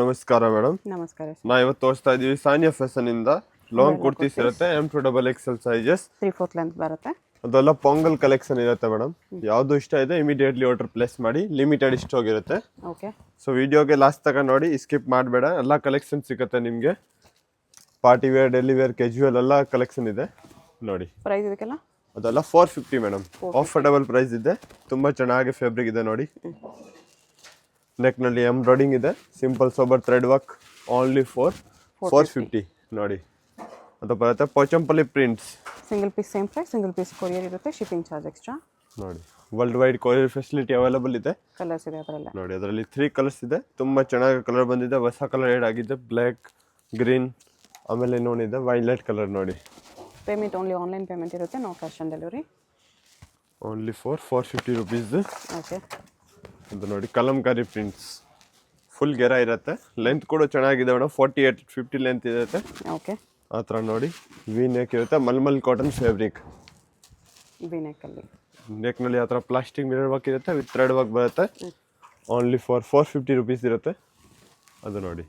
ನಮಸ್ಕಾರ ಮೇಡಮ್. ನಮಸ್ಕಾರ ಸರ್. ನಾ ಇವತ್ತು ತೋರಿಸ್ತಾ ಇದೀವಿ ಸಾನಿಯಾ ಫ್ಯಾಷನ್ ಇಂದ ಲಾಂಗ್ ಕುರ್ತೀಸ್ ಇರುತ್ತೆ M2XL ಸೈಜಸ್ 3/4 ಲೆಂತ್ ಬರುತ್ತೆ. ಅದೆಲ್ಲ ಪೊಂಗಲ್ ಕಲೆಕ್ಷನ್ ಇರುತ್ತೆ ಮೇಡಮ್. ಯಾವ್ದು ಇಷ್ಟ ಇದೆ ಇಮಿಡಿಯೇಟ್ಲಿ ಆರ್ಡರ್ ಪ್ಲೇಸ್ ಮಾಡಿ, ಲಿಮಿಟೆಡ್ ಇಷ್ಟ ಹೋಗಿರುತ್ತೆ. ಓಕೆ. ಸೊ ವಿಡಿಯೋಗೆ ಲಾಸ್ಟ್ ತನಕ ನೋಡಿ, ಸ್ಕಿಪ್ ಮಾಡಬೇಡ. ಎಲ್ಲ ಕಲೆಕ್ಷನ್ ಸಿಗುತ್ತೆ ನಿಮಗೆ. Party wear, daily wear, casual ಎಲ್ಲ ಕಲೆಕ್ಷನ್ ಇದೆ ನೋಡಿ. ಪ್ರೈಸ್ ಇದಕ್ಕೆಲ್ಲ ಅದೆಲ್ಲ 450 ಮೇಡಮ್. ಆಫರ್ಡಬಲ್ ಪ್ರೈಸ್ ಇದೆ. ತುಂಬಾ ಚೆನ್ನಾಗಿ ಫ್ಯಾಬ್ರಿಕ್ ಇದೆ ನೋಡಿ. ನೆಕ್ ನಲ್ಲಿ ಎಂಬ್ರಾಯ್ಡಿಂಗ್ ಇದೆ, simple sober thread work, only 450 ನೋಡಿ. ಅದು ಬರುತ್ತೆ Pochampalli prints. Single piece same price, single piece courier ಇರುತ್ತೆ, ಶಿಪ್ಪಿಂಗ್ ಚಾರ್ಜ್ ಎಕ್ಸ್ಟ್ರಾ ನೋಡಿ. World wide courier facility available ಇದೆ. ಕಲರ್ಸ್ ಇದೆ ಅದರಲ್ಲೇ ನೋಡಿ. ಅದರಲ್ಲಿ 3 ಕಲರ್ಸ್ ಇದೆ. ತುಂಬಾ ಚೆನ್ನಾಗಿ ಕಲರ್ ಬಂದಿದೆ. ಹೊಸ ಕಲರ್ ಆಡ್ ಆಗಿದೆ, ಬ್ಲ್ಯಾಕ್, ಗ್ರೀನ್, ಆಮೇಲೆ ಇನ್ನೊಂದಿದೆ ವೈಲೆಟ್ ಕಲರ್ ನೋಡಿ. ಪೇಮೆಂಟ್ ಓನ್ಲಿ ಆನ್ಲೈನ್ ಪೇಮೆಂಟ್ ಇರುತ್ತೆ, no cash on delivery. Only 450 rupees. Okay. ಅದು ನೋಡಿ ಕಲಂಕಾರಿ ಪ್ರಿಂಟ್ಸ್, ಫುಲ್ ಗೆರ ಇರುತ್ತೆ. ಲೆಂತ್ ಕೂಡ ಚೆನ್ನಾಗಿದೆ ಮೇಡಮ್, 48-50 ಲೆಂತ್ ಇರುತ್ತೆ. ಓಕೆ. ಆ ಥರ ನೋಡಿ. ವಿ ನೆಕ್ ಇರುತ್ತೆ, ಮಲ್ಮಲ್ ಕಾಟನ್ ಫ್ಯಾಬ್ರಿಕ್. ವಿ ನೆಕ್ಕಲ್ಲಿ ನೆಕ್ನಲ್ಲಿ ಆ ಥರ ಪ್ಲಾಸ್ಟಿಕ್ ಮಿರರ್ ವರ್ಕ್ ಇರುತ್ತೆ, ವಿತ್ ಥ್ರೆಡ್ ವರ್ಕ್ ಬರುತ್ತೆ. ಓನ್ಲಿ 450 ರುಪೀಸ್ ಇರುತ್ತೆ. ಅದು ನೋಡಿ.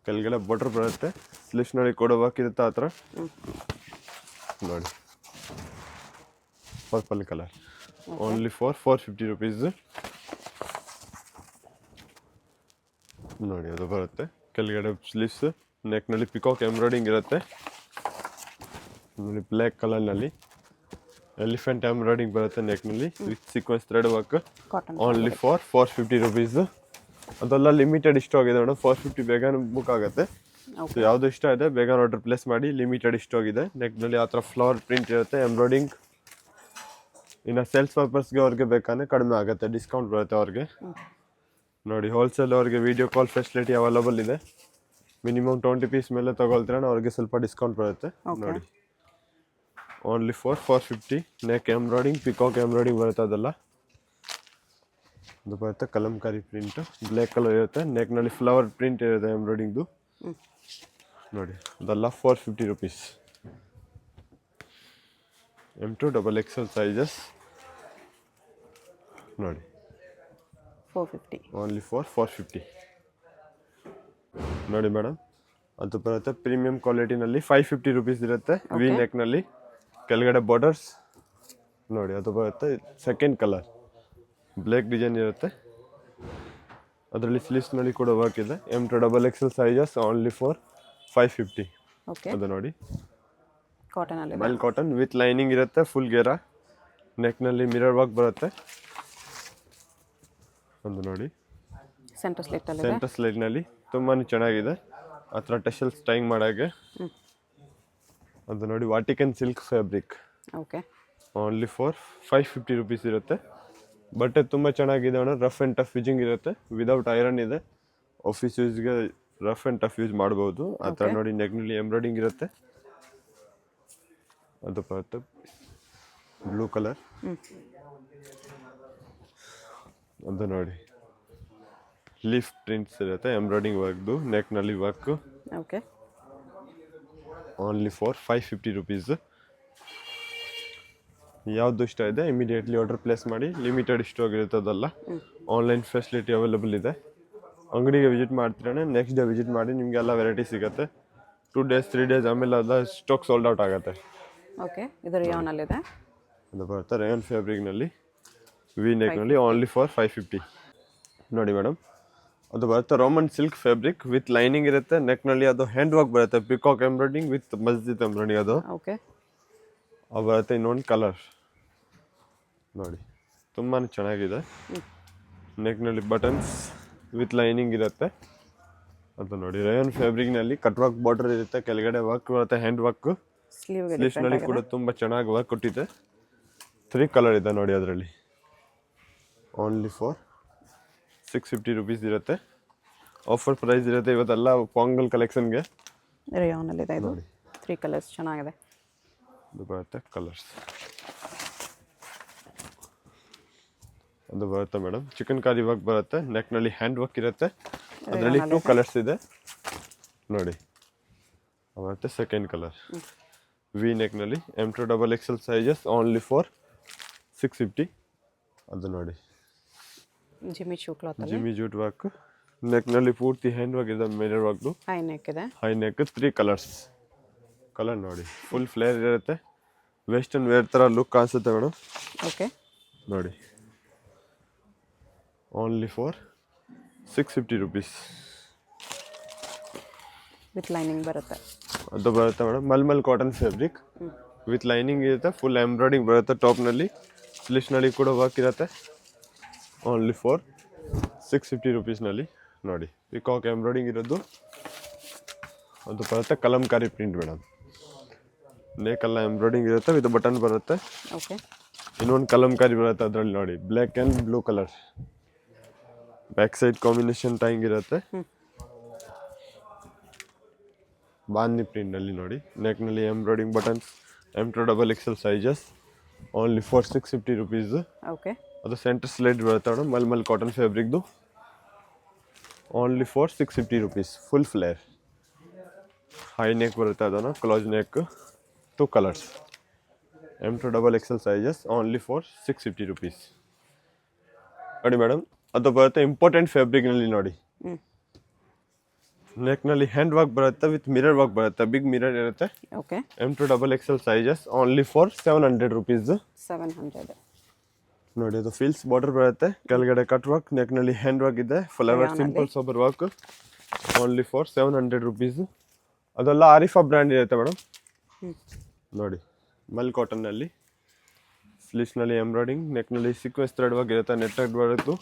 ಕೆಳಗಡೆ ಬಾರ್ಡರ್ ಬರುತ್ತೆ, ಸ್ಲೀವ್ಸ್ ನೋಡಿ ಕೊಡೋ ವರ್ಕ್ ಇರುತ್ತೆ ಆ ಥರ ನೋಡಿ. ಪರ್ಪಲ್ ಕಲರ್, ಓನ್ಲಿ 450 ರುಪೀಸ್ ನೋಡಿ. ಅದು ಬರುತ್ತೆ ಕೆಳಗಡೆ ಸ್ಲೀವ್ಸ್, ನೆಕ್ನಲ್ಲಿ ಪಿಕಾಕ್ ಎಂಬ್ರಾಯ್ಡಿಂಗ್ ಇರುತ್ತೆ ನೋಡಿ. ಬ್ಲ್ಯಾಕ್ ಕಲರ್ನಲ್ಲಿ ಎಲಿಫೆಂಟ್ ಎಂಬ್ರಾಯ್ಡಿಂಗ್ ಬರುತ್ತೆ ನೆಕ್ನಲ್ಲಿ, with sequence thread work. Only 450 rupees. ಅದೆಲ್ಲ ಲಿಮಿಟೆಡ್ ಇಷ್ಟ ಆಗಿದೆ ಮೇಡಮ್. 450 ಬೇಗ ಬುಕ್ ಆಗುತ್ತೆ. ಸೊ ಯಾವುದು ಇಷ್ಟ ಇದೆ ಬೇಗ ಆರ್ಡರ್ ಪ್ಲೇಸ್ ಮಾಡಿ, ಲಿಮಿಟೆಡ್ ಇಷ್ಟ ಆಗಿದೆ. ನೆಕ್ನಲ್ಲಿ ಆ ಥರ ಫ್ಲವರ್ ಪ್ರಿಂಟ್ ಇರುತ್ತೆ, ಎಂಬ್ರಾಯ್ಡಿಂಗ್. ಇನ್ನು ಸೇಲ್ಸ್ ಪರ್ಪಸ್ಗೆ ಅವ್ರಿಗೆ ಬೇಕಾದ್ರೆ ಕಡಿಮೆ ಆಗುತ್ತೆ, ಡಿಸ್ಕೌಂಟ್ ಬರುತ್ತೆ ಅವ್ರಿಗೆ ನೋಡಿ. ಹೋಲ್ಸೇಲ್ ಅವ್ರಿಗೆ ವಿಡಿಯೋ ಕಾಲ್ ಫೆಸಿಲಿಟಿ ಅವೈಲೇಬಲ್ ಇದೆ. ಮಿನಿಮಮ್ 20 ಪೀಸ್ ಮೇಲೆ ತಗೊಳ್ತೀರ ಅವ್ರಿಗೆ ಸ್ವಲ್ಪ ಡಿಸ್ಕೌಂಟ್ ಬರುತ್ತೆ ನೋಡಿ. Only 450. Neck embroidering, peacock embroidering ಬರುತ್ತೆ ಅದೆಲ್ಲ. ಅದು ಬರುತ್ತೆ ಕಲಂಕಾರಿ ಪ್ರಿಂಟ್, ಬ್ಲ್ಯಾಕ್ ಕಲರ್ ಇರುತ್ತೆ. ನೆಕ್ನಲ್ಲಿ ಫ್ಲವರ್ ಪ್ರಿಂಟ್ ಇರುತ್ತೆ ಎಂಬ್ರಾಯ್ಡಿಂಗ್ದು ನೋಡಿ. ಅದೆಲ್ಲ 450 ರುಪೀಸ್. M2XL ಸೈಜಸ್ ನೋಡಿ. 450. ಓನ್ಲಿ 450 ನೋಡಿ ಮೇಡಮ್. ಅದು ಬರುತ್ತೆ ಪ್ರೀಮಿಯಂ ಕ್ವಾಲಿಟಿನಲ್ಲಿ 550 ರುಪೀಸ್ ಇರುತ್ತೆ. ವಿ ನೆಕ್ನಲ್ಲಿ ಕೆಳಗಡೆ ಬಾರ್ಡರ್ಸ್ ನೋಡಿ. ಅದು ಬರುತ್ತೆ ಸೆಕೆಂಡ್ ಕಲರ್, ಬ್ಲ್ಯಾಕ್ ಡಿಸೈನ್ ಇರುತ್ತೆ. ಅದರಲ್ಲಿ ಸ್ಲೀವ್ಸ್ನಲ್ಲಿ ಕೂಡ ವರ್ಕ್ ಇದೆ. M2XL sizes only 550. ಓಕೆ. ಅದು ನೋಡಿ ಕಾಟನ್ ಅಲ್ಲಿ ಮಲ್ ಕಾಟನ್ ವಿತ್ ಲೈನಿಂಗ್ ಇರುತ್ತೆ, ಫುಲ್ ಗೆರ. ನೆಕ್ನಲ್ಲಿ ಮಿರರ್ ವರ್ಕ್ ಬರುತ್ತೆ. ಒಂದು ನೋಡಿ ಸೆಂಟರ್ ಸ್ಲಿಟ್ ಅಲ್ಲಿ ಸೆಂಟರ್ ಸ್ಲೈಡ್ನಲ್ಲಿ ತುಂಬಾ ಚೆನ್ನಾಗಿದೆ. ಆ ಥರ ಟೆಶಲ್ ಸ್ಟೈಂಗ್ ಮಾಡೋಕ್ಕೆ. ಅದು ನೋಡಿ Vatican silk fabric. Okay. Only 550 rupees ಇರುತ್ತೆ. ಬಟ್ಟೆ ತುಂಬ ಚೆನ್ನಾಗಿದೆ madam. Rough and tough using ಇರುತ್ತೆ, ವಿದೌಟ್ ಐರನ್ ಇದೆ. ಆಫೀಸ್ ಯೂಸ್ಗೆ ರಫ್ ಆ್ಯಂಡ್ ಟಫ್ ಯೂಸ್ ಮಾಡ್ಬೋದು ಆ ಥರ ನೋಡಿ. ನೆಕ್ನಲ್ಲಿ ಎಂಬ್ರಾಯ್ಡಿಂಗ್ ಇರುತ್ತೆ. ಅದು ಬರುತ್ತೆ ಬ್ಲೂ ಕಲರ್. ಅದು ನೋಡಿ ಲೀಫ್ ಪ್ರಿಂಟ್ಸ್ ಇರುತ್ತೆ, ಎಂಬ್ರಾಯ್ಡಿಂಗ್ ವರ್ಕ್ದು. ನೆಕ್ನಲ್ಲಿ ವರ್ಕ್. ಓಕೆ. Only 550 rupees. ಯಾವುದು ಇಷ್ಟ ಇದೆ ಇಮಿಡಿಯೇಟ್ಲಿ ಆರ್ಡರ್ ಪ್ಲೇಸ್ ಮಾಡಿ, ಲಿಮಿಟೆಡ್ ಇಷ್ಟ ಹೋಗಿರುತ್ತೆ ಅದೆಲ್ಲ. ಆನ್ಲೈನ್ ಫೆಸಿಲಿಟಿ ಅವೈಲೇಬಲ್ ಇದೆ. ಅಂಗಡಿಗೆ ವಿಸಿಟ್ ಮಾಡ್ತೀರಾ ನೆಕ್ಸ್ಟ್ ಡೇ ವಿಸಿಟ್ ಮಾಡಿ, ನಿಮಗೆ ಎಲ್ಲ ವೆರೈಟಿ ಸಿಗುತ್ತೆ. 2 days 3 days ಆಮೇಲೆ ಅದು ಸ್ಟಾಕ್ ಸೋಲ್ಡ್ ಔಟ್ ಆಗುತ್ತೆ. ಓಕೆ. ಇದು ರಿಯಾನಲ್ಲಿದೆ. ಅದು ಬರುತ್ತೆ ರೇಯನ್ ಫ್ಯಾಬ್ರಿಕ್ನಲ್ಲಿ, ವಿ ನೆಕ್ನಲ್ಲಿ ಓನ್ಲಿ 550 ನೋಡಿ ಮೇಡಮ್. ಅದು ಬರುತ್ತೆ Roman silk fabric with lining ಇರುತ್ತೆ. ನೆಕ್ನಲ್ಲಿ ಅದು ಹ್ಯಾಂಡ್ ವರ್ಕ್ ಬರುತ್ತೆ, ಪಿಕಾಕ್ ಎಂಬ್ರಾಯ್ಡಿಂಗ್ ವಿತ್ ಮಸ್ಜಿದ್ ಎಂಬ್ರಾಯ್ಡಿಂಗ್. ಅದು ಓಕೆ. ಅದು ಬರುತ್ತೆ ಇನ್ನೊಂದು ಕಲರ್ ನೋಡಿ. ತುಂಬಾ ಚೆನ್ನಾಗಿದೆ. ನೆಕ್ನಲ್ಲಿ ಬಟನ್ಸ್ ವಿತ್ ಲೈನಿಂಗ್ ಇರುತ್ತೆ. ಅದು ನೋಡಿ ರೇಯನ್ ಫ್ಯಾಬ್ರಿಕ್ನಲ್ಲಿ ಕಟ್ ವರ್ಕ್ ಬಾರ್ಡರ್ ಇರುತ್ತೆ, ಕೆಳಗಡೆ ವರ್ಕ್ ಬರುತ್ತೆ, ಹ್ಯಾಂಡ್ ವರ್ಕ್. ಸ್ಲೀವ್ಸ್ನಲ್ಲಿ ಕೂಡ ತುಂಬ ಚೆನ್ನಾಗಿ ವರ್ಕ್ ಕೊಟ್ಟಿದೆ. 3 ಕಲರ್ ಇದೆ ನೋಡಿ ಅದರಲ್ಲಿ. ಓನ್ಲಿ 650 ರುಪೀಸ್ ಇರುತ್ತೆ. ಆಫರ್ ಪ್ರೈಸ್ ಇರುತ್ತೆ ಇವತ್ತೆಲ್ಲ ಪೊಂಗಲ್ ಕಲೆಕ್ಷನ್ಗೆ. ರಿಯಾನಲ್ಲಿದೆ ಇದು. 3 ಕಲರ್ಸ್ ಚೆನ್ನಾಗಿದೆ. ಅದು ಬರುತ್ತೆ ಕಲರ್ಸ್. ಅದು ಬರುತ್ತೆ ಮೇಡಮ್ ಚಿಕನ್ ಕಾರಿ ವರ್ಕ್ ಬರುತ್ತೆ. ನೆಕ್ನಲ್ಲಿ ಹ್ಯಾಂಡ್ ವರ್ಕ್ ಇರುತ್ತೆ. ಅದರಲ್ಲಿ 2 ಕಲರ್ಸ್ ಇದೆ ನೋಡಿ. ಬರುತ್ತೆ ಸೆಕೆಂಡ್ ಕಲರ್, ವಿ ನೆಕ್ನಲ್ಲಿ. M2XL sizes only 650. ಅದು ನೋಡಿ Jimmy Choo cloth Jimmy jute work ನೆಕ್ನಲ್ಲಿ ಪೂರ್ತಿ ಹ್ಯಾಂಡ್ ವರ್ಕ್ ಇದೆ, ಮಿರರ್ ವರ್ಕ್ದು. ಹೈ ನೆಕ್ ಇದೆ. High neck 3 colours. ಕಲರ್ ನೋಡಿ ಫುಲ್ ಫ್ಲೇರ್ ಇರುತ್ತೆ, ವೆಸ್ಟರ್ನ್ ವೇರ್ ಥರ ಲುಕ್ ಕಾಣಿಸುತ್ತೆ ಮೇಡಮ್. ಓಕೆ, ನೋಡಿ only for 650 rupees. With lining ಬರುತ್ತೆ. ಅದು ಬರುತ್ತೆ madam, mulmul cotton fabric with lining ಇರುತ್ತೆ, ಫುಲ್ ಎಂಬ್ರಾಯ್ಡಿಂಗ್ ಬರುತ್ತೆ. ಟಾಪ್ನಲ್ಲಿ ಸ್ಲಿಚ್ನಲ್ಲಿ ಕೂಡ ವರ್ಕ್ ಇರುತ್ತೆ. ಓನ್ಲಿ ಫಾರ್ 650 ರುಪೀಸ್ನಲ್ಲಿ. ನೋಡಿ ಪಿಕಾಕ್ ಎಂಬ್ರಾಯ್ಡಿಂಗ್ ಇರೋದು, ಅದು ಬರುತ್ತೆ ಕಲಂಕಾರಿ ಪ್ರಿಂಟ್ ಮೇಡಮ್. ನೆಕ್ಕೆಲ್ಲ ಎಂಬ್ರಾಯ್ಡಿಂಗ್ ಇರುತ್ತೆ, ವಿತ್ ಬಟನ್ ಬರುತ್ತೆ. ಓಕೆ, ಇನ್ನೊಂದು ಕಲಂಕಾರಿ ಬರುತ್ತೆ ಅದರಲ್ಲಿ ನೋಡಿ, black and blue colour. Back side combination tying ಇರುತ್ತೆ, ಬಾಂದಿ ಪ್ರಿಂಟ್ನಲ್ಲಿ ನೋಡಿ. ನೆಕ್ನಲ್ಲಿ embroidery buttons, M2XL sizes. Only for 650 rupees. Okay, ಅದು ಸೆಂಟರ್ ಸ್ಲೈಡ್ ಬರುತ್ತೆ ಮೇಡಮ್, ಮಲ್ಮಲ್ ಕಾಟನ್ ಫ್ಯಾಬ್ರಿಕ್ದು. Only for 650 rupees. Full flare high neck ಬರುತ್ತೆ, ಅದನ್ನು close neck, 2 colours, M2XL sizes. Only for 650 rupees. ನೋಡಿ ಮೇಡಮ್, ಅದು ಬರುತ್ತೆ ಇಂಪಾರ್ಟೆಂಟ್ ಫ್ಯಾಬ್ರಿಕ್ನಲ್ಲಿ ನೋಡಿ. ನೆಕ್ನಲ್ಲಿ ಹ್ಯಾಂಡ್ ವರ್ಕ್ ಬರುತ್ತೆ, ವಿತ್ ಮಿರರ್ ವರ್ಕ್ ಬರುತ್ತೆ, ಬಿಗ್ ಮಿರರ್ ಇರುತ್ತೆ. Okay, M2XL sizes. Only for 700 rupees. 700. ನೋಡಿ ಅದು ಫೀಲ್ಸ್ ಬಾರ್ಡರ್ ಬರುತ್ತೆ, ಕೆಳಗಡೆ ಕಟ್ ವರ್ಕ್, ನೆಕ್ನಲ್ಲಿ ಹ್ಯಾಂಡ್ ವರ್ಕ್ ಇದೆ, flower simple sober work. Only for 700 rupees. ಅದೆಲ್ಲ ಆರಿಫಾ ಬ್ರ್ಯಾಂಡ್ ಇರುತ್ತೆ ಮೇಡಮ್. ನೋಡಿ ಮಲ್ ಕಾಟನ್ನಲ್ಲಿ ಸ್ಲೀವ್ಸ್ನಲ್ಲಿ ಎಂಬ್ರಾಯ್ಡಿಂಗ್, ನೆಕ್ನಲ್ಲಿ ಸೀಕ್ವೆನ್ಸ್ ಥ್ರೆಡ್ ವರ್ಕ್ ಇರುತ್ತೆ, ನೆಟ್ಟೆಡ್ ಬರುತ್ತೆ.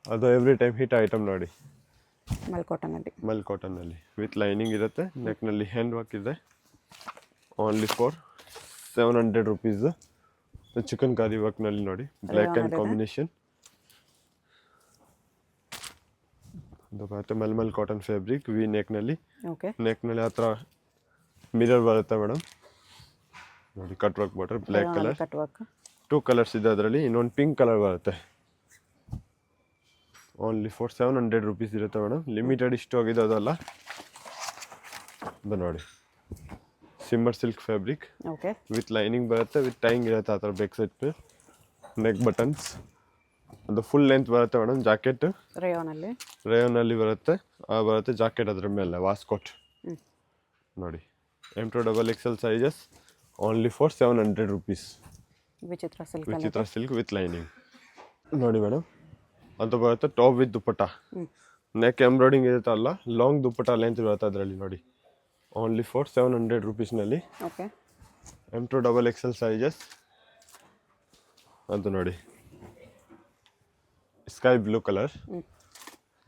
ಅದು ಎವ್ರಿ ಟೈಮ್ ಹಿಟ್ ಐಟಮ್ ನೋಡಿ. ಮಲ್ ಕಾಟನ್ನಲ್ಲಿ ವಿತ್ ಲೈನಿಂಗ್ ಇರುತ್ತೆ, ನೆಕ್ನಲ್ಲಿ ಹ್ಯಾಂಡ್ ವರ್ಕ್ ಇದೆ. Only for 700 rupees. Chikankari ವರ್ಕ್ನಲ್ಲಿ ನೋಡಿ, ಬ್ಲ್ಯಾಕ್ ಆ್ಯಂಡ್ ಕಾಂಬಿನೇಷನ್. ಅದು ಬರುತ್ತೆ ಮಲ್ಮಲ್ ಕಾಟನ್ ಫ್ಯಾಬ್ರಿಕ್, ವಿ ನೆಕ್ನಲ್ಲಿ. ಓಕೆ, ನೆಕ್ನಲ್ಲಿ ಆ ಥರ ಮಿರರ್ ಬರುತ್ತೆ ಮೇಡಮ್. ನೋಡಿ cut work border, black colour, cut work. 2 colours ಇದೆ ಅದರಲ್ಲಿ. ಇನ್ನೊಂದು ಪಿಂಕ್ ಕಲರ್ ಬರುತ್ತೆ. ಓನ್ಲಿ ಫಾರ್ 700 ರುಪೀಸ್ ಇರುತ್ತೆ ಮೇಡಮ್. ಲಿಮಿಟೆಡ್ ಇಷ್ಟು ಆಗಿದೆ ಅದಲ್ಲ. ಅದು ನೋಡಿ shimmer silk fabric, okay, with lining ಬರುತ್ತೆ, ವಿತ್ ಟೈಂಗ್ ಇರುತ್ತೆ ಆ ಥರ ಬ್ಯಾಕ್ ಸೈಡ್. ನೆಕ್ ಬಟನ್ಸ್, ಅದು ಫುಲ್ ಲೆಂತ್ ಬರುತ್ತೆ ಮೇಡಮ್. ಜಾಕೆಟ್ ರೇಯೋನಲ್ಲಿ ಬರುತ್ತೆ, ಬರುತ್ತೆ ಜಾಕೆಟ್ ಅದ್ರ ಮೇಲೆ ವಾಸ್ಕೋಟ್. ನೋಡಿ M2XL sizes. Only for 700 rupees. Vichitra silk with lining. ನೋಡಿ ಮೇಡಮ್, ಅದು ಬರುತ್ತೆ top with dupatta. Neck embroidery ಇರುತ್ತಲ್ಲ, ಲಾಂಗ್ ದುಪ್ಪಟ್ಟ ಲೆಂತ್ ಬರುತ್ತೆ ಅದರಲ್ಲಿ ನೋಡಿ. ಓನ್ಲಿ ಫಾರ್ 700 ರುಪೀಸ್ನಲ್ಲಿ. Okay, M2XL sizes. ಅದು ನೋಡಿ ಸ್ಕೈ ಬ್ಲೂ ಕಲರ್,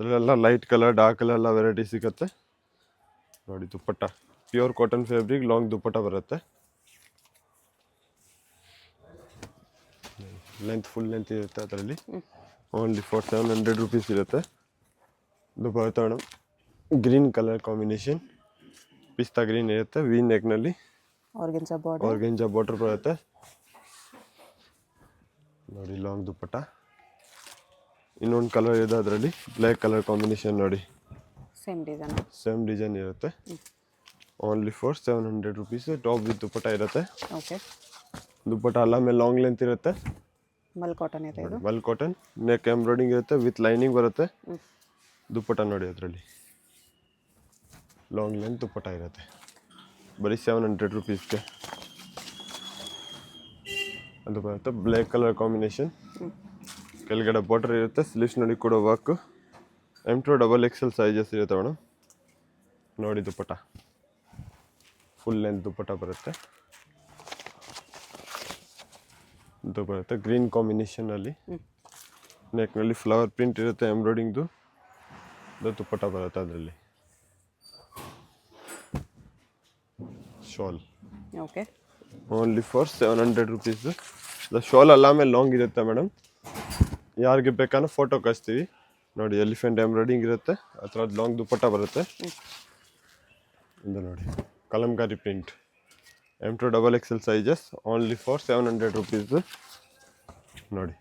ಅದರಲ್ಲೆಲ್ಲ ಲೈಟ್ ಕಲರ್, ಡಾರ್ಕ್ ಕಲರ್ ಎಲ್ಲ ವೆರೈಟಿ ಸಿಗುತ್ತೆ. ನೋಡಿ dupatta pure cotton fabric, long ದುಪ್ಪಟ್ಟ ಬರುತ್ತೆ. ಲೆಂತ್ ಫುಲ್ ಲೆಂತ್ ಇರುತ್ತೆ ಅದರಲ್ಲಿ. ಓನ್ಲಿ ಫಾರ್ 700 ರುಪೀಸ್ ಇರುತ್ತೆ. ಇದು ಬರುತ್ತೆ madam green colour combination, pista green ಇರುತ್ತೆ. ವಿ ನೆಕ್ನಲ್ಲಿ ಆರ್ಗೆಂಜಾ ಬಾರ್ಡರ್ ಬರುತ್ತೆ. ನೋಡಿ ಲಾಂಗ್ ದುಪ್ಪಟ್ಟ. ಇನ್ನೊಂದು ಕಲರ್ ಇದೆ ಅದರಲ್ಲಿ, ಬ್ಲ್ಯಾಕ್ ಕಲರ್ ಕಾಂಬಿನೇಷನ್ ನೋಡಿ. ಸೇಮ್ ಡಿಸೈನ್ ಇರುತ್ತೆ. Only for 700 rupees. Top with dupatta ಇರುತ್ತೆ. ಓಕೆ, ದುಪ್ಪಟ್ಟ ಅಲ್ಲ ಮೇಲೆ ಲಾಂಗ್ ಲೆಂತ್ ಇರುತ್ತೆ. ಮಲ್ ಕಾಟನ್ ಇದೆ ಇದು. ಮಲ್ ಕಾಟನ್, ನೆಕ್ ಎಂಬ್ರಾಯ್ಡಿಂಗ್ ಇರುತ್ತೆ, ವಿತ್ ಲೈನಿಂಗ್ ಬರುತ್ತೆ. ದುಪ್ಪಟ್ಟ ನೋಡಿ ಅದರಲ್ಲಿ ಲಾಂಗ್ ಲೆಂತ್ ದುಪ್ಪಟ್ಟ ಇರುತ್ತೆ. ಬರೀ 700 ರುಪೀಸ್ಗೆ. ಅದು ಬರುತ್ತೆ ಬ್ಲ್ಯಾಕ್ ಕಲರ್ ಕಾಂಬಿನೇಷನ್, ಕೆಳಗಡೆ ಬಾರ್ಡರ್ ಇರುತ್ತೆ, ಸ್ಲೀವ್ಸ್ನಲ್ಲಿ ಕೂಡ ವರ್ಕ್. M2XL ಸೈಜಸ್ ಇರುತ್ತೆ ಮೇಡಮ್. ನೋಡಿ ದುಪ್ಪಟ್ಟ ಫುಲ್ ಲೆಂತ್ ದುಪ್ಪಟ್ಟ ಬರುತ್ತೆ. ಇದು ಬರುತ್ತೆ ಗ್ರೀನ್ ಕಾಂಬಿನೇಷನಲ್ಲಿ, ನೆಕ್ನಲ್ಲಿ ಫ್ಲವರ್ ಪ್ರಿಂಟ್ ಇರುತ್ತೆ, ಎಂಬ್ರಾಯ್ಡಿಂಗ್ದು. ಇದು ದುಪ್ಪಟ್ಟ ಬರುತ್ತೆ ಅದರಲ್ಲಿ. Shawl. Okay, only for 700 rupees. Shawl ಅಲ್ಲ ಮೇಲೆ ಲಾಂಗ್ ಇರುತ್ತೆ ಮೇಡಮ್. ಯಾರಿಗೆ ಬೇಕಾದ್ರೂ ಫೋಟೋ ಕಳಿಸ್ತೀವಿ. ನೋಡಿ ಎಲಿಫೆಂಟ್ ಎಂಬ್ರಾಯ್ಡಿಂಗ್ ಇರುತ್ತೆ, ಆ ಥರ ಲಾಂಗ್ ದುಪ್ಪಟ್ಟ ಬರುತ್ತೆ. ಇದು ನೋಡಿ Kalamkari print, M2XL sizes. Only for 700 rupees. ನೋಡಿ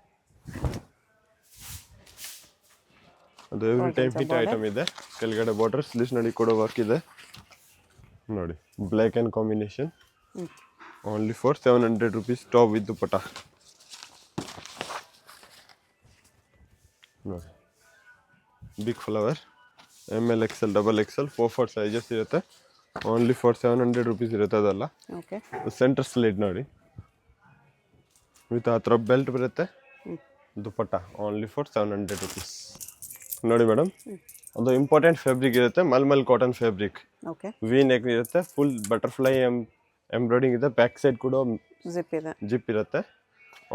ಅದು ಎವ್ರಿ ಟೈಮ್ ಹಿಟ್ ಐಟಮ್ ಇದೆ. ಕೆಳಗಡೆ ಬಾರ್ಡರ್, ಸ್ಲೀವ್ಸ್ನಲ್ಲಿ ಕೂಡ ವರ್ಕ್ ಇದೆ. ನೋಡಿ black and combination. Only for 700 rupees. Top with dupatta ನೋಡಿ. Big flower ML XL XXL 4 sizes ಇರುತ್ತೆ ಓನ್ಲಿ ಫಾರ್ 700 ರುಪೀಸ್ ಇರುತ್ತೆ ಅದಲ್ಲ ಓಕೆ ಸೆಂಟರ್ ಸ್ಲಿಟ್ ನೋಡಿ ವಿತ್ ಆ ಥರ ಬೆಲ್ಟ್ ಬರುತ್ತೆ ದುಪಟ್ಟ ಓನ್ಲಿ ಫಾರ್ 700 ರುಪೀಸ್ ನೋಡಿ ಮೇಡಮ್ ಅದು ಇಂಪಾರ್ಟೆಂಟ್ ಫ್ಯಾಬ್ರಿಕ್ ಇರುತ್ತೆ mulmul cotton fabric okay V neck ಇರುತ್ತೆ ಫುಲ್ ಬಟರ್ಫ್ಲೈ ಎಂಬ್ರಾಯ್ಡಿಂಗ್ ಇದೆ ಬ್ಯಾಕ್ ಸೈಡ್ ಕೂಡ ಜಿಪ್ ಇದೆ ಜಿಪ್ ಇರುತ್ತೆ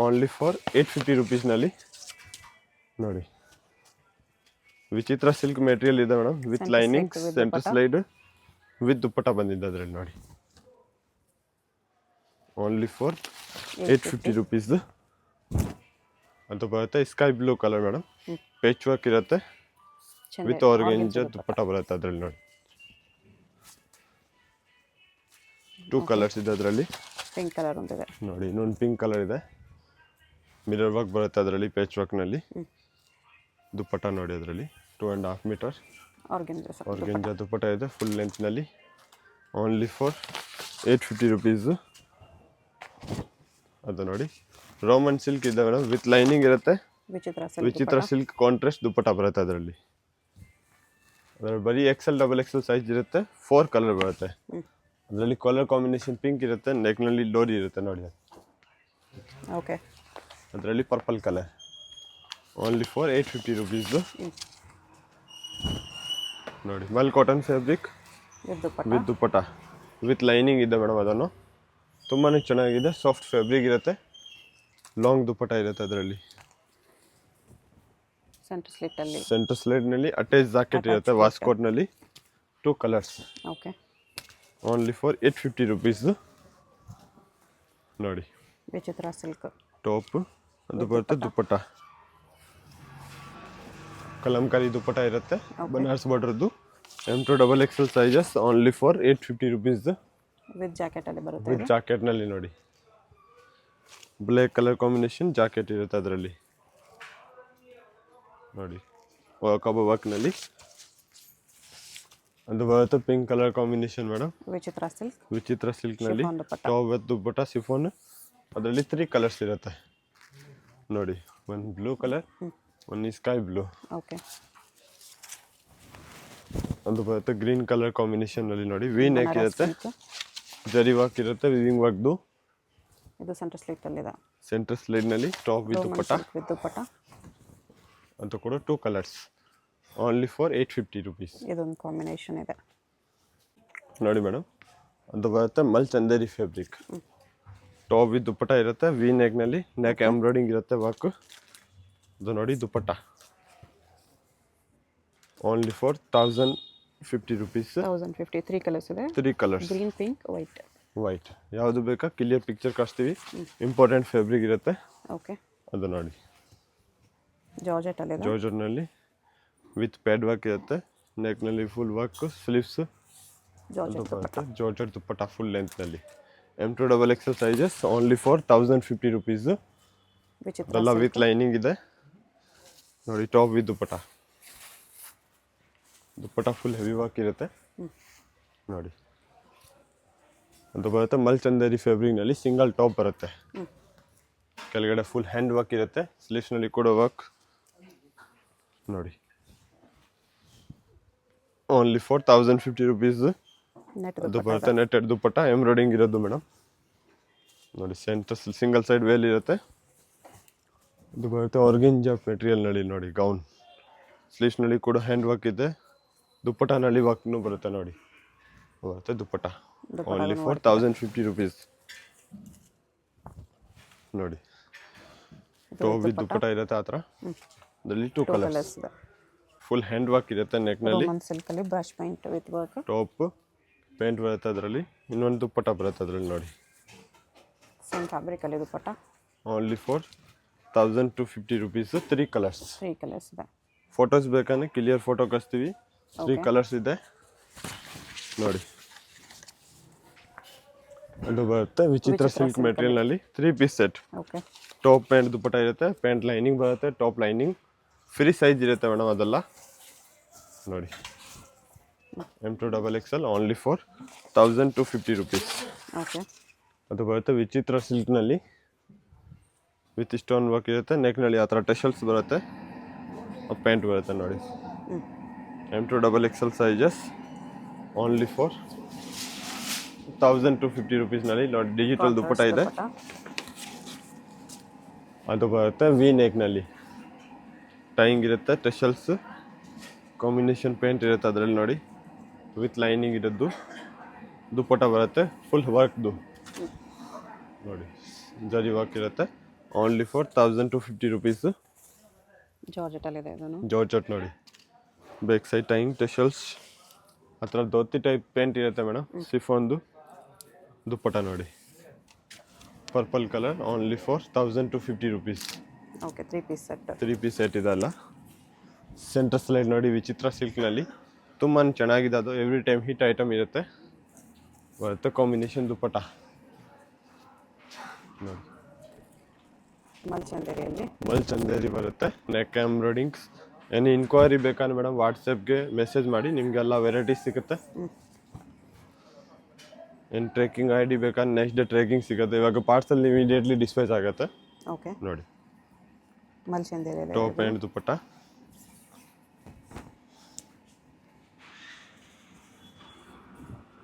ಓನ್ಲಿ ಫಾರ್ 850 ರುಪೀಸ್ನಲ್ಲಿ ನೋಡಿ ವಿಚಿತ್ರ ಸಿಲ್ಕ್ ಮೆಟೀರಿಯಲ್ ಇದೆ madam with lining centre slide with dupatta ಬಂದಿದೆ ಅದರಲ್ಲಿ ನೋಡಿ ಓನ್ಲಿ ಫಾರ್ 850 ರುಪೀಸ್ ಅಂತ ಬರುತ್ತೆ sky blue colour madam patch work ಇರುತ್ತೆ ವಿತ್ ಆರ್ಗೆಂಜ ದುಪ್ಪಟ್ಟ ಬರುತ್ತೆ ಅದರಲ್ಲಿ ನೋಡಿ 2 ಕಲರ್ಸ್ ಇದೆ ಅದರಲ್ಲಿ ಪಿಂಕ್ ಕಲರ್ ಒಂದಿದೆ ನೋಡಿ ಇನ್ನೊಂದು ಪಿಂಕ್ ಕಲರ್ ಇದೆ ಮಿರರ್ ವರ್ಕ್ ಬರುತ್ತೆ ಅದರಲ್ಲಿ ಪೇಚ್ ವರ್ಕ್ನಲ್ಲಿ ದುಪ್ಪಟ್ಟ ನೋಡಿ ಅದರಲ್ಲಿ 2.5 ಮೀಟರ್ ಆರ್ಗೆಂಜ ದುಪ್ಪಟ್ಟ ಇದೆ ಫುಲ್ ಲೆಂತ್ನಲ್ಲಿ ಓನ್ಲಿ ಫಾರ್ 850 ರುಪೀಸು ಅದು ನೋಡಿ ರೋಮನ್ ಸಿಲ್ಕ್ ಇದೆ ಮೇಡಮ್ ವಿತ್ ಲೈನಿಂಗ್ ಇರುತ್ತೆ ವಿಚಿತ್ರ ಸಿಲ್ಕ್ ಕಾಂಟ್ರಾಸ್ಟ್ ದುಪ್ಪಟ್ಟ ಬರುತ್ತೆ ಅದರಲ್ಲಿ ಬರೀ XL ಸೈಜ್ ಇರುತ್ತೆ 4 ಕಲರ್ ಬರುತ್ತೆ ಅದರಲ್ಲಿ ಕಲರ್ ಕಾಂಬಿನೇಷನ್ ಪಿಂಕ್ ಇರುತ್ತೆ ನೆಕ್ನಲ್ಲಿ ಡೋರಿ ಇರುತ್ತೆ ನೋಡಿ ಓಕೆ ಅದರಲ್ಲಿ purple colour only for 850 rupees ನೋಡಿ mul cotton fabric with dupatta with lining ಇದೆ ಮೇಡಮ್ ಅದನ್ನು ತುಂಬಾ ಚೆನ್ನಾಗಿದೆ ಸಾಫ್ಟ್ ಫ್ಯಾಬ್ರಿಕ್ ಇರುತ್ತೆ ಲಾಂಗ್ ದುಪ್ಪಟ್ಟ ಇರುತ್ತೆ ಅದರಲ್ಲಿ ಸೆಂಟರ್ ಸ್ಲಿಟ್ನಲ್ಲಿ ಅಟ್ಯಾಚ್ ಜಾಕೆಟ್ ಇರುತ್ತೆ ವಾಸ್ಕೋಟ್ನಲ್ಲಿ 2 colours okay only for 850 rupees ನೋಡಿ ವಿಚಿತ್ರ ಸಿಲ್ಕ್ ಟಾಪ್ ಅದು ಬರುತ್ತೆ ದುಪ್ಪಟ್ಟ ಕಲಂಕಾರಿ ದುಪ್ಪಟ್ಟ ಇರುತ್ತೆ ಬನಾರಸ್ ಬಾರ್ಡ್ರದ್ದು M2 XXL sizes only for 850 rupees with jacket ಅಲ್ಲಿ ಬರುತ್ತೆ ವಿತ್ ಜಾಕೆಟ್ನಲ್ಲಿ ನೋಡಿ ಬ್ಲ್ಯಾಕ್ ಕಲರ್ ಕಾಂಬಿನೇಷನ್ ಜಾಕೆಟ್ ಇರುತ್ತೆ ಅದರಲ್ಲಿ ನೋಡಿ ಕಬ ವರ್ಕ್ನಲ್ಲಿ ಅದು ಬರುತ್ತೆ ಪಿಂಕ್ ಕಲರ್ ಕಾಂಬಿನೇಷನ್ ಮೇಡಮ್ ವಿಚಿತ್ರ ಸಿಲ್ಕ್ನಲ್ಲಿ ಟಾಪ್ ವಿತ್ ದುಪ್ಪಟ್ಟ ಸಿಫೋನ್ ಅದರಲ್ಲಿ 3 ಕಲರ್ಸ್ ಇರುತ್ತೆ ನೋಡಿ ಒಂದು ಬ್ಲೂ ಕಲರ್ ಒಂದು ಸ್ಕೈ ಬ್ಲೂ ಓಕೆ ಅದು ಬರುತ್ತೆ ಗ್ರೀನ್ ಕಲರ್ ಕಾಂಬಿನೇಷನ್ನಲ್ಲಿ ನೋಡಿ ವಿ ನೆಕ್ ಇರುತ್ತೆ ಜರಿ ವರ್ಕ್ ಇರುತ್ತೆ ವಿವಿಂಗ್ ವರ್ಕ್ದು ಇದು ಸೆಂಟರ್ ಸ್ಲೈಡ್ನಲ್ಲಿ ಟಾಪ್ ವಿತ್ ದುಪ್ಪಟ್ಟ ಅಂತ ಕೂಡ 2 ಕಲರ್ಸ್ ಓನ್ಲಿ ಫಾರ್ 850 ರುಪೀಸ್ ಇದೊಂದು ಕಾಂಬಿನೇಷನ್ ಇದೆ ನೋಡಿ ಮೇಡಮ್ ಅದು ಬರುತ್ತೆ ಮಲ್ Chanderi fabric top with dupatta ಇರುತ್ತೆ ವಿ ನೆಕ್ನಲ್ಲಿ ನೆಕ್ ಎಂಬ್ರಾಯ್ಡಿಂಗ್ ಇರುತ್ತೆ ವರ್ಕ್ ಅದು ನೋಡಿ ದುಪ್ಪಟ್ಟ ಓನ್ಲಿ ಫಾರ್ 1050 ರುಪೀಸ್ 1050 3 ಕಲರ್ಸ್ ಇದೆ 3 ಕಲರ್ಸ್ ಗ್ರೀನ್ ಪಿಂಕ್ ವೈಟ್ ಯಾವುದು ಬೇಕಾ ಕ್ಲಿಯರ್ ಪಿಕ್ಚರ್ ಕಳಿಸ್ತೀವಿ ಇಂಪಾರ್ಟೆಂಟ್ ಫ್ಯಾಬ್ರಿಕ್ ಇರುತ್ತೆ ಓಕೆ ಅದು ನೋಡಿ ಜಾರ್ಜೆಟ್ ಜಾರ್ಜೆಟ್ನಲ್ಲಿ ವಿತ್ ಪ್ಯಾಡ್ ವರ್ಕ್ ಇರುತ್ತೆ ನೆಕ್ನಲ್ಲಿ full work sleeves georgette dupatta full ಲೆಂತ್ನಲ್ಲಿ M2 XXL sizes only for 1050 rupees ಅದೆಲ್ಲ ವಿತ್ ಲೈನಿಂಗ್ ಇದೆ ನೋಡಿ top with dupatta full heavy work ಇರುತ್ತೆ ನೋಡಿ ಅದು ಬರುತ್ತೆ ಮಲ್ ಚಂದೇರಿ ಫ್ಯಾಬ್ರಿಕ್ನಲ್ಲಿ ಸಿಂಗಲ್ ಟಾಪ್ ಬರುತ್ತೆ ಕೆಳಗಡೆ ಫುಲ್ ಹ್ಯಾಂಡ್ ವರ್ಕ್ ಇರುತ್ತೆ ಸ್ಲೀವ್ಸ್ನಲ್ಲಿ ಕೂಡ ವರ್ಕ್ ನೋಡಿ ಓನ್ಲಿ ಫಾರ್ 1050 ರುಪೀಸ್ ಅದು ಬರುತ್ತೆ ನೆಟ್ಟೆಡ್ ದುಪ್ಪಟ್ಟ ಎಂಬ್ರಾಯ್ಡಿಂಗ್ ಇರೋದು ಮೇಡಮ್ ನೋಡಿ ಸೆಂಟರ್ ಸಿಂಗಲ್ ಸೈಡ್ ವೇಲ್ ಇರುತ್ತೆ ಅದು ಬರುತ್ತೆ ಆರ್ಗೆಂಜಾ ಮೆಟೀರಿಯಲ್ನಲ್ಲಿ ನೋಡಿ ಗೌನ್ ಸ್ಲೀವ್ಸ್ನಲ್ಲಿ ಕೂಡ ಹ್ಯಾಂಡ್ ವರ್ಕ್ ಇದೆ ದುಪ್ಪಟ್ಟನಲ್ಲಿ ವರ್ಕ್ನೂ ಬರುತ್ತೆ ನೋಡಿ ಬರುತ್ತೆ ದುಪ್ಪಟ್ಟ ಓನ್ಲಿ ಫಾರ್ 1050 ರುಪೀಸ್ ನೋಡಿ ಟಾಪ್ ವಿತ್ ದುಪ್ಪಟ್ಟ ಇರುತ್ತೆ ಆ ಥರ ಅದರಲ್ಲಿ 2 ಕಲರ್ಸ್ ಫುಲ್ ಹ್ಯಾಂಡ್ ವರ್ಕ್ ಇರುತ್ತೆ ನೆಕ್ನಲ್ಲಿ brush paint with work top paint ಬರುತ್ತೆ ಅದರಲ್ಲಿ ಇನ್ನೊಂದು ದುಪ್ಪಟ್ಟ ಬರುತ್ತೆ ಅದರಲ್ಲಿ ನೋಡಿ ಸೇಮ್ ಫ್ಯಾಬ್ರಿಕ್ ಅಲ್ಲಿ dupatta only for 1250 rupees 3 colours ಇದೆ ಫೋಟೋಸ್ ಬೇಕಂದ್ರೆ ಕ್ಲಿಯರ್ ಫೋಟೋ ಕಳಿಸ್ತೀವಿ 3 ಕಲರ್ಸ್ ಇದೆ ನೋಡಿ ಅದು ಬರುತ್ತೆ ವಿಚಿತ್ರ ಸಿಲ್ಕ್ ಮೆಟೀರಿಯಲ್ನಲ್ಲಿ 3 piece set top pant dupatta ಇರುತ್ತೆ ಪ್ಯಾಂಟ್ ಲೈನಿಂಗ್ ಬರುತ್ತೆ ಟಾಪ್ ಲೈನಿಂಗ್ ಫ್ರೀ ಸೈಜ್ ಇರುತ್ತೆ ಮೇಡಮ್ ಅದೆಲ್ಲ ನೋಡಿ M2 XXL only for 1250 rupees ಅದು ಬರುತ್ತೆ ವಿಚಿತ್ರ ಸಿಲ್ಕ್ನಲ್ಲಿ ವಿತ್ ಸ್ಟೋನ್ ವರ್ಕ್ ಇರುತ್ತೆ ನೆಕ್ನಲ್ಲಿ ಆ ಥರ ಟೆಶಲ್ಸ್ ಬರುತ್ತೆ ಪ್ಯಾಂಟ್ ಬರುತ್ತೆ ನೋಡಿ M2XXL sizes only for 1250 rupeesನಲ್ಲಿ ನೋಡಿ ಡಿಜಿಟಲ್ ದುಪ್ಪಟ್ಟ ಇದೆ. ಅದು ಬರುತ್ತೆ ವಿ ನೆಕ್ನಲ್ಲಿ ಟೈಯಿಂಗ್ ಇರುತ್ತೆ, ಟೆಶಲ್ಸ್ ಕಾಂಬಿನೇಷನ್ ಪೇಂಟ್ ಇರುತ್ತೆ ಅದರಲ್ಲಿ ನೋಡಿ, ವಿತ್ ಲೈನಿಂಗ್ ಇರೋದು ದುಪ್ಪಟ್ಟ ಬರುತ್ತೆ, ಫುಲ್ ವರ್ಕ್ದು ನೋಡಿ ಜರಿ ವರ್ಕ್ ಇರುತ್ತೆ. Only for 1250 rupees. ಜಾರ್ಜೆಟಲ್ಲಿದೆ ಇದನ್ನು. ಜಾರ್ಜೆಟ್ ನೋಡಿ, ಬ್ಯಾಕ್ ಸೈಡ್ ಟೈಯಿಂಗ್ ಟೆಶಲ್ಸ್ ಆ ಥರ ಧೋತಿ ಟೈಪ್ ಪೇಂಟ್ ಇರುತ್ತೆ ಮೇಡಮ್. ಸಿಫಾನ್ದು ದುಪ್ಪಟ್ಟ ನೋಡಿ, purple colour, only for 1250 rupees. Okay, 3 piece set. 3 piece set ಇದಲ್ಲ. ಸೆಂಟರ್ ಸ್ಲೈಡ್ ನೋಡಿ ವಿಚಿತ್ರ ಸಿಲ್ಕ್ನಲ್ಲಿ ತುಂಬಾ ಚೆನ್ನಾಗಿದೆ, ಅದು ಎವ್ರಿ ಟೈಮ್ ಹಿಟ್ ಐಟಮ್ ಇರುತ್ತೆ. ಬರುತ್ತೆ ಕಾಂಬಿನೇಷನ್ ದುಪ್ಪಟ್ಟ ನೋಡಿ, ಮಲ್ಚಂದೇರಿ ಬರುತ್ತೆ. ನೆಕ್ ಎಂಬ್ರಾಯ್ಡಿಂಗ್ಸ್. ಏನು ಇನ್ಕ್ವೈರಿ ಬೇಕಾದ್ರೆ ಮೇಡಮ್ ವಾಟ್ಸಪ್ಗೆ ಮೆಸೇಜ್ ಮಾಡಿ, ನಿಮಗೆಲ್ಲ ವೆರೈಟೀಸ್ ಸಿಗುತ್ತೆ. ಏನು ಟ್ರೆಕ್ಕಿಂಗ್ ID ಬೇಕಾದ್ರೆ ನೆಕ್ಸ್ಟ್ ಡೇ ಟ್ರೆಕ್ಕಿಂಗ್ ಸಿಗುತ್ತೆ. ಇವಾಗ ಪಾರ್ಸಲ್ ಇಮಿಡಿಯೇಟ್ಲಿ ಡಿಸ್ಪ್ಯಾಚ್ ಆಗುತ್ತೆ. ಓಕೆ ನೋಡಿ, ಮಲ್ಚಂದೇರಿ ಟಾಪ್ ಆ್ಯಂಡ್ ದುಪ್ಪಟ್ಟ.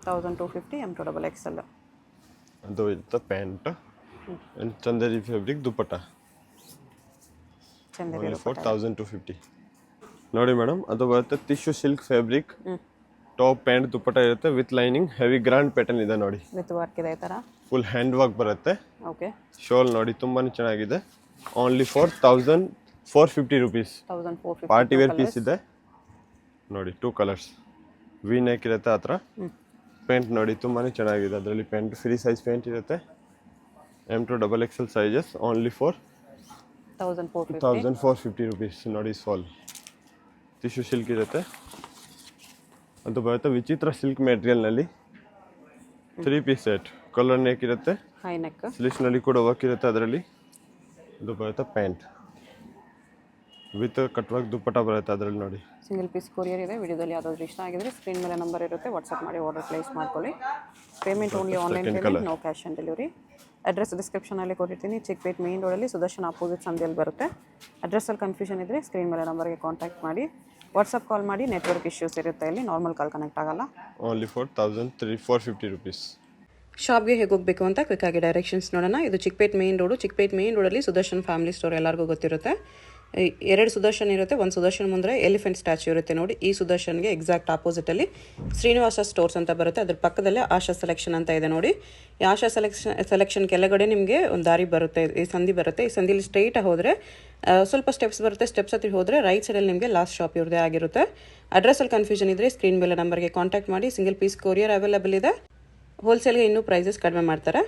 $1250 M2XXL. ಅದು ಇರುತ್ತೆ pant and Chanderi fabric dupatta. Chanderi for 1250. ನೋಡಿ ಮೇಡಮ್, ಅದು ಬರುತ್ತೆ tissue silk fabric, top pant dupatta ಇರುತ್ತೆ with lining, heavy grand pattern ಇದೆ ನೋಡಿ, ವಿತ್ ವರ್ಕ್ ಇದೆ ಈ ಥರ. ಫುಲ್ ಹ್ಯಾಂಡ್ ವರ್ಕ್ ಬರುತ್ತೆ. ಓಕೆ, ಶೋಲ್ ನೋಡಿ ತುಂಬಾ ಚೆನ್ನಾಗಿದೆ. Only for 1450 rupees. 1450. Party wear piece ಇದೆ ನೋಡಿ, 2 ಕಲರ್ಸ್, ವಿ ನೆಕ್ ಇರುತ್ತೆ ಆ ಥರ. ಪೇಂಟ್ ನೋಡಿ ತುಂಬಾ ಚೆನ್ನಾಗಿದೆ, ಅದರಲ್ಲಿ ಪೇಂಟ್ ಫ್ರೀ ಸೈಜ್ ಪೇಂಟ್ ಇರುತ್ತೆ. M2XXL sizes only for 1450 rupees. ನೋಡಿ ಸಾಲ್ ಟಿಶ್ಯೂ ಸಿಲ್ಕ್ ಇರುತ್ತೆ, ಅದು ಬರುತ್ತೆ ವಿಚಿತ್ರ ಸಿಲ್ಕ್ ಮೆಟೀರಿಯಲ್ನಲ್ಲಿ. 3 ಪೀಸ್ ಸೆಟ್, ಕಲರ್ ನೆಕ್ ಇರುತ್ತೆ, ಹೈ ನೆಕ್, ಸ್ಲೀವ್ಸ್ನಲ್ಲಿ ಕೂಡ ವರ್ಕ್ ಇರುತ್ತೆ ಅದರಲ್ಲಿ. ಇದು ಬರುತ್ತೆ pant with cut work dupatta ಬರುತ್ತೆ ಅದರಲ್ಲಿ ನೋಡಿ. ಸಿಂಗಲ್ ಪೀಸ್ ಕೊರಿಯರ್ ಇದೆ. ವಿಡಿಯೋದಲ್ಲಿ ಯಾವುದಾದ್ರು ಇಷ್ಟ ಆಗಿದ್ರೆ ಸ್ಕ್ರೀನ್ ಮೇಲೆ ನಂಬರ್ ಇರುತ್ತೆ, ವಾಟ್ಸಪ್ ಮಾಡಿ ಆರ್ಡರ್ ಪ್ಲೇಸ್ ಮಾಡ್ಕೊಳ್ಳಿ. Payment only online payment, no cash on delivery. Address ಡಿಸ್ಕ್ರಿಪ್ಷನಲ್ಲಿ ಕೊಟ್ಟಿರ್ತೀನಿ. ಚಿಕ್ಕಪೇಟ್ ಮೇನ್ ರೋಡಲ್ಲಿ ಸುದರ್ಶನ್ ಆಪೋಸಿಟ್ ಸಂಧಿಯಲ್ಲಿ ಬರುತ್ತೆ. ಅಡ್ರೆಸ್ಸಲ್ಲಿ ಕನ್ಫ್ಯೂಷನ್ ಇದ್ದರೆ ಸ್ಕ್ರೀನ್ ಮೇಲೆ ನಂಬರ್ಗೆ ಕಾಂಟ್ಯಾಕ್ಟ್ ಮಾಡಿ, ವಾಟ್ಸಪ್ ಕಾಲ್ ಮಾಡಿ. ನೆಟ್ವರ್ಕ್ ಇಶ್ಯೂಸ್ ಇರುತ್ತೆ ಇಲ್ಲಿ, ನಾರ್ಮಲ್ ಕಾಲ್ ಕನೆಕ್ಟ್ ಆಗಲ್ಲ. Only for 1450 rupees. ಶಾಪ್ಗೆ ಹೇಗೆ ಹೋಗಬೇಕು ಅಂತ ಕ್ವಿಕ್ಕಾಗಿ ಡೈರೆಕ್ಷನ್ಸ್ ನೋಡೋಣ. ಇದು Chickpet main road. Chickpet main ರೋಡಲ್ಲಿ ಸುದರ್ಶನ್ ಫ್ಯಾಮಿಲಿ ಸ್ಟೋರ್ ಎಲ್ಲರಿಗೂ ಗೊತ್ತಿರುತ್ತೆ. 2 ಸುದರ್ಶನ್ ಇರುತ್ತೆ. ಒಂದು ಸುದರ್ಶನ್ ಮುಂದೆ ಎಲಿಫೆಂಟ್ ಸ್ಟ್ಯಾಚ್ಯೂ ಇರುತ್ತೆ ನೋಡಿ. ಈ ಸುದರ್ಶನ್ಗೆ ಎಕ್ಸಾಕ್ಟ್ ಆಪೋಸಿಟಲ್ಲಿ ಶ್ರೀನಿವಾಸ ಸ್ಟೋರ್ಸ್ ಅಂತ ಬರುತ್ತೆ. ಅದ್ರ ಪಕ್ಕದಲ್ಲೇ ಆಶಾ ಸೆಲೆಕ್ಷನ್ ಅಂತ ಇದೆ ನೋಡಿ. ಈ ಆಶಾ ಸೆಲೆಕ್ಷನ್ ಕೆಳಗಡೆ ನಿಮಗೆ ಒಂದು ದಾರಿ ಬರುತ್ತೆ, ಈ ಸಂಧಿ ಬರುತ್ತೆ. ಈ ಸಂಧಿಲಿ ಸ್ಟ್ರೈಟಾಗಿ ಹೋದರೆ ಸ್ವಲ್ಪ ಸ್ಟೆಪ್ಸ್ ಬರುತ್ತೆ. ಸ್ಟೆಪ್ಸ್ ಹತ್ತಿ ಹೋದರೆ ರೈಟ್ ಸೈಡಲ್ಲಿ ನಿಮಗೆ ಲಾಸ್ಟ್ ಶಾಪ್ ಇವ್ರದೇ ಆಗಿರುತ್ತೆ. ಅಡ್ರೆಸ್ಸಲ್ಲಿ ಕನ್ಫ್ಯೂಷನ್ ಇದ್ದರೆ ಸ್ಕ್ರೀನ್ ಮೇಲೆ ನಂಬರ್ಗೆ ಕಾಂಟ್ಯಾಕ್ಟ್ ಮಾಡಿ. ಸಿಂಗಲ್ ಪೀಸ್ ಕೊರಿಯರ್ ಅವೈಲೇಬಲ್ ಇದೆ. ಹೋಲ್ಸೇಲ್ಗೆ ಇನ್ನೂ ಪ್ರೈಸಸ್ ಕಡಿಮೆ ಮಾಡ್ತಾರೆ.